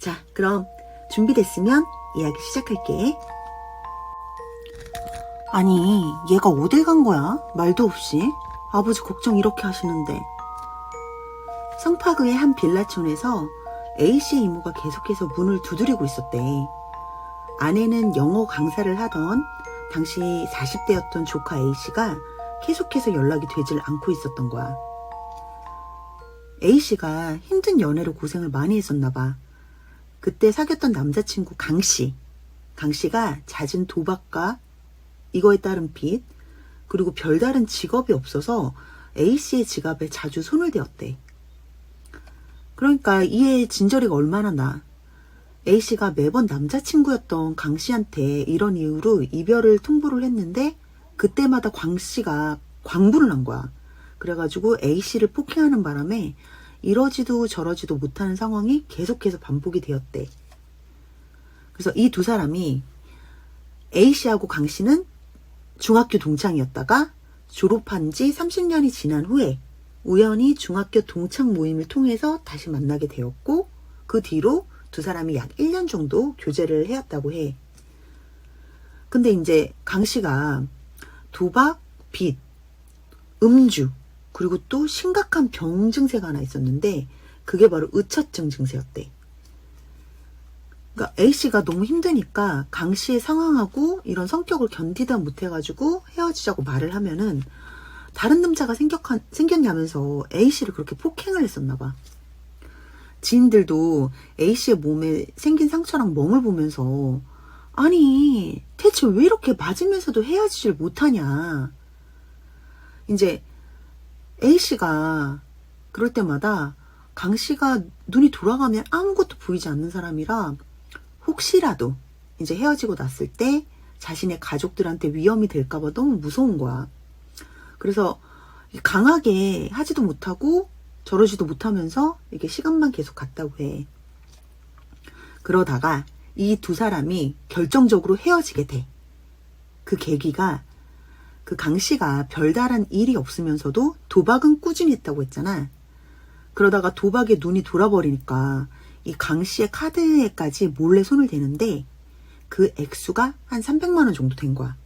자, 그럼 준비됐으면 이야기 시작할게. 아니, 얘가 어딜 간 거야? 말도 없이. 아버지 걱정 이렇게 하시는데. 성파구의 한 빌라촌에서 A씨의 이모가 계속해서 문을 두드리고 있었대. 아내는 영어 강사를 하던 당시 40대였던 조카 A씨가 계속해서 연락이 되질 않고 있었던 거야. A씨가 힘든 연애로 고생을 많이 했었나 봐. 그때 사귀었던 남자친구 강씨가 잦은 도박과 이거에 따른 빚, 그리고 별다른 직업이 없어서 A씨의 지갑에 자주 손을 대었대. 그러니까 이에 진저리가 얼마나 나. A씨가 매번 남자친구였던 강씨한테 이런 이유로 이별을 통보를 했는데 그때마다 강씨가 광부를 한 거야. 그래가지고 A씨를 폭행하는 바람에 이러지도 저러지도 못하는 상황이 계속해서 반복이 되었대. 그래서 이 두 사람이 A씨하고 강씨는 중학교 동창이었다가 졸업한 지 30년이 지난 후에 우연히 중학교 동창 모임을 통해서 다시 만나게 되었고 그 뒤로 두 사람이 약 1년 정도 교제를 해왔다고 해. 근데 이제 강씨가 도박, 빚, 음주, 그리고 또 심각한 병 증세가 하나 있었는데 그게 바로 의처증 증세였대. 그러니까 A씨가 너무 힘드니까 강씨의 상황하고 이런 성격을 견디다 못해가지고 헤어지자고 말을 하면은 다른 남자가 생겼냐면서 A씨를 그렇게 폭행을 했었나 봐. 지인들도 A씨의 몸에 생긴 상처랑 멍을 보면서 아니 대체 왜 이렇게 맞으면서도 헤어지질 못하냐. 이제 A씨가 그럴 때마다 강씨가 눈이 돌아가면 아무것도 보이지 않는 사람이라 혹시라도 이제 헤어지고 났을 때 자신의 가족들한테 위험이 될까봐 너무 무서운 거야. 그래서 강하게 하지도 못하고 저러지도 못하면서 이게 시간만 계속 갔다고 해. 그러다가 이 두 사람이 결정적으로 헤어지게 돼. 그 계기가 그 강씨가 별다른 일이 없으면서도 도박은 꾸준히 했다고 했잖아. 그러다가 도박에 눈이 돌아버리니까 이 강씨의 카드에까지 몰래 손을 대는데 그 액수가 한 300만 원 정도 된 거야.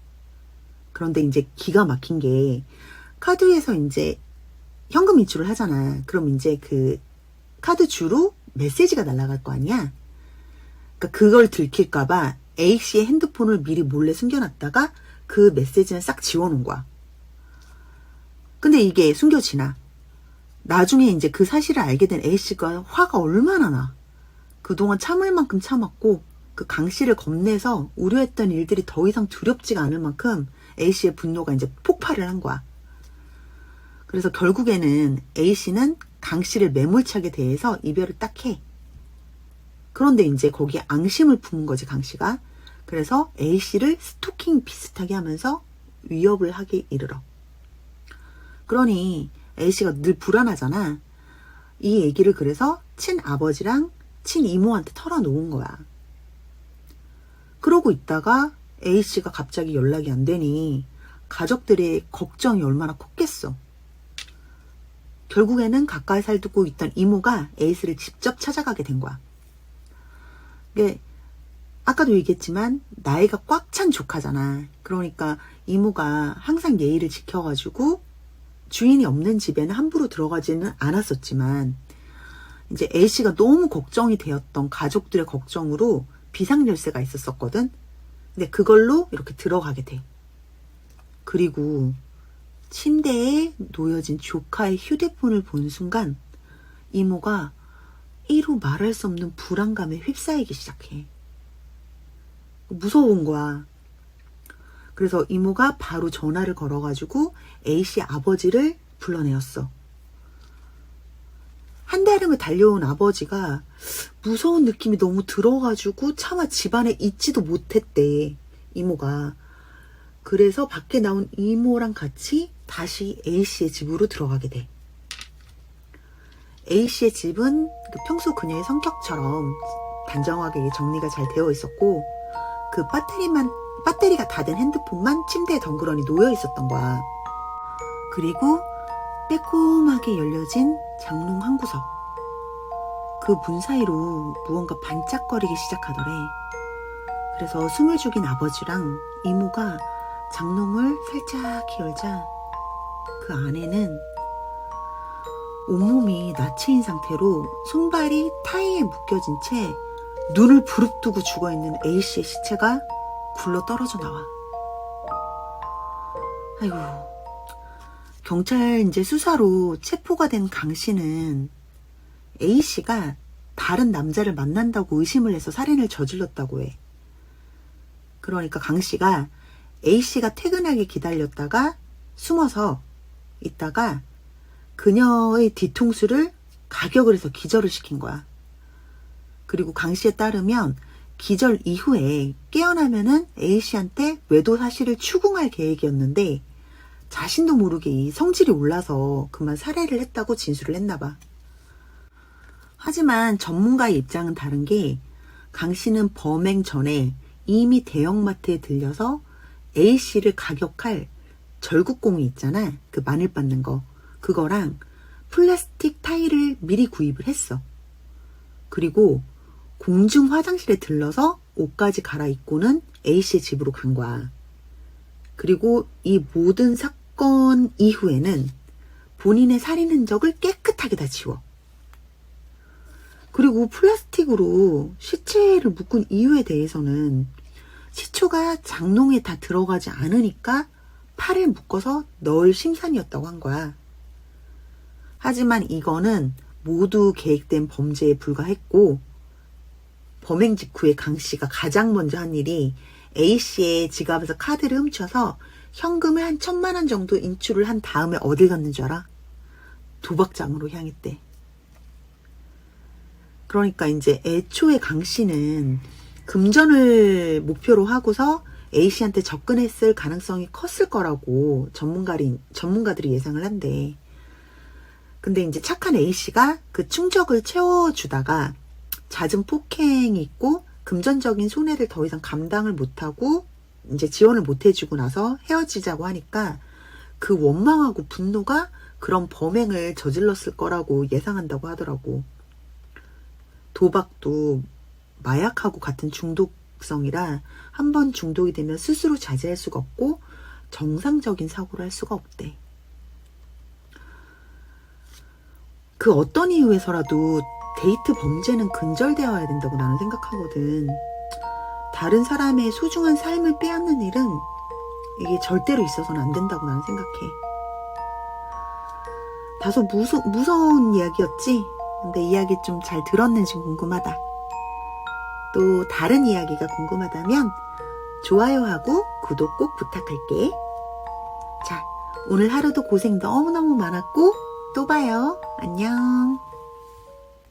그런데 이제 기가 막힌 게 카드에서 이제 현금 인출을 하잖아. 그럼 이제 그 카드 주로 메시지가 날아갈 거 아니야. 그러니까 그걸 들킬까봐 A씨의 핸드폰을 미리 몰래 숨겨놨다가 그 메시지는 싹 지워놓은 거야. 근데 이게 숨겨지나. 나중에 이제 그 사실을 알게 된 A씨가 화가 얼마나 나. 그동안 참을 만큼 참았고 그 강씨를 겁내서 우려했던 일들이 더 이상 두렵지가 않을 만큼 A씨의 분노가 이제 폭발을 한 거야. 그래서 결국에는 A씨는 강씨를 매몰차게 대해서 이별을 딱 해. 그런데 이제 거기에 앙심을 품은 거지 강씨가. 그래서 A씨를 스토킹 비슷하게 하면서 위협을 하게 이르러. 그러니 A씨가 늘 불안하잖아. 이 얘기를 그래서 친아버지랑 친이모한테 털어놓은 거야. 그러고 있다가 A씨가 갑자기 연락이 안 되니 가족들의 걱정이 얼마나 컸겠어. 결국에는 가까이 살고 있던 이모가 A씨를 직접 찾아가게 된 거야. 이게 아까도 얘기했지만 나이가 꽉 찬 조카잖아. 그러니까 이모가 항상 예의를 지켜가지고 주인이 없는 집에는 함부로 들어가지는 않았었지만 이제 A씨가 너무 걱정이 되었던 가족들의 걱정으로 비상열쇠가 있었거든. 근데 그걸로 이렇게 들어가게 돼. 그리고 침대에 놓여진 조카의 휴대폰을 본 순간 이모가 이루 말할 수 없는 불안감에 휩싸이기 시작해. 무서운 거야. 그래서 이모가 바로 전화를 걸어가지고 A씨 아버지를 불러내었어. 한달음을 달려온 아버지가 무서운 느낌이 너무 들어가지고 차마 집안에 있지도 못했대, 이모가. 그래서 밖에 나온 이모랑 같이 다시 A씨의 집으로 들어가게 돼. A씨의 집은 평소 그녀의 성격처럼 단정하게 정리가 잘 되어 있었고 그 배터리가 다 된 핸드폰만 침대에 덩그러니 놓여 있었던 거야. 그리고 빼꼼하게 열려진 장롱 한 구석. 그 문 사이로 무언가 반짝거리기 시작하더래. 그래서 숨을 죽인 아버지랑 이모가 장롱을 살짝 열자 그 안에는 온몸이 나체인 상태로 손발이 타이에 묶여진 채 눈을 부릅뜨고 죽어있는 A씨의 시체가 굴러 떨어져 나와. 아이고, 경찰 이제 수사로 체포가 된 강씨는 A씨가 다른 남자를 만난다고 의심을 해서 살인을 저질렀다고 해. 그러니까 강씨가 A씨가 퇴근하기 기다렸다가 숨어서 있다가 그녀의 뒤통수를 가격을 해서 기절을 시킨 거야. 그리고 강씨에 따르면 기절 이후에 깨어나면은 A씨한테 외도 사실을 추궁할 계획이었는데 자신도 모르게 이 성질이 올라서 그만 살해를 했다고 진술을 했나 봐. 하지만 전문가의 입장은 다른 게 강씨는 범행 전에 이미 대형마트에 들려서 A씨를 가격할 절구공이 있잖아. 그 마늘 빻는 거. 그거랑 플라스틱 타일을 미리 구입을 했어. 그리고 공중 화장실에 들러서 옷까지 갈아입고는 A씨의 집으로 간 거야. 그리고 이 모든 사건 이후에는 본인의 살인 흔적을 깨끗하게 다 지워. 그리고 플라스틱으로 시체를 묶은 이유에 대해서는 시초가 장롱에 다 들어가지 않으니까 팔에 묶어서 넣을 심산이었다고 한 거야. 하지만 이거는 모두 계획된 범죄에 불과했고 범행 직후에 강씨가 가장 먼저 한 일이 A씨의 지갑에서 카드를 훔쳐서 현금을 한 1,000만 원 정도 인출을 한 다음에 어딜 갔는 줄 알아? 도박장으로 향했대. 그러니까 이제 애초에 강씨는 금전을 목표로 하고서 A씨한테 접근했을 가능성이 컸을 거라고 전문가들이 예상을 한대. 근데 이제 착한 A씨가 그 충적을 채워주다가 잦은 폭행이 있고 금전적인 손해를 더 이상 감당을 못하고 이제 지원을 못해주고 나서 헤어지자고 하니까 그 원망하고 분노가 그런 범행을 저질렀을 거라고 예상한다고 하더라고. 도박도 마약하고 같은 중독성이라 한번 중독이 되면 스스로 자제할 수가 없고 정상적인 사고를 할 수가 없대. 그 어떤 이유에서라도 데이트 범죄는 근절되어야 된다고 나는 생각하거든. 다른 사람의 소중한 삶을 빼앗는 일은 이게 절대로 있어서는 안 된다고 나는 생각해. 다소 무서운 이야기였지? 근데 이야기 좀 잘 들었는지 궁금하다. 또 다른 이야기가 궁금하다면 좋아요하고 구독 꼭 부탁할게. 자, 오늘 하루도 고생 너무너무 많았고 또 봐요. 안녕.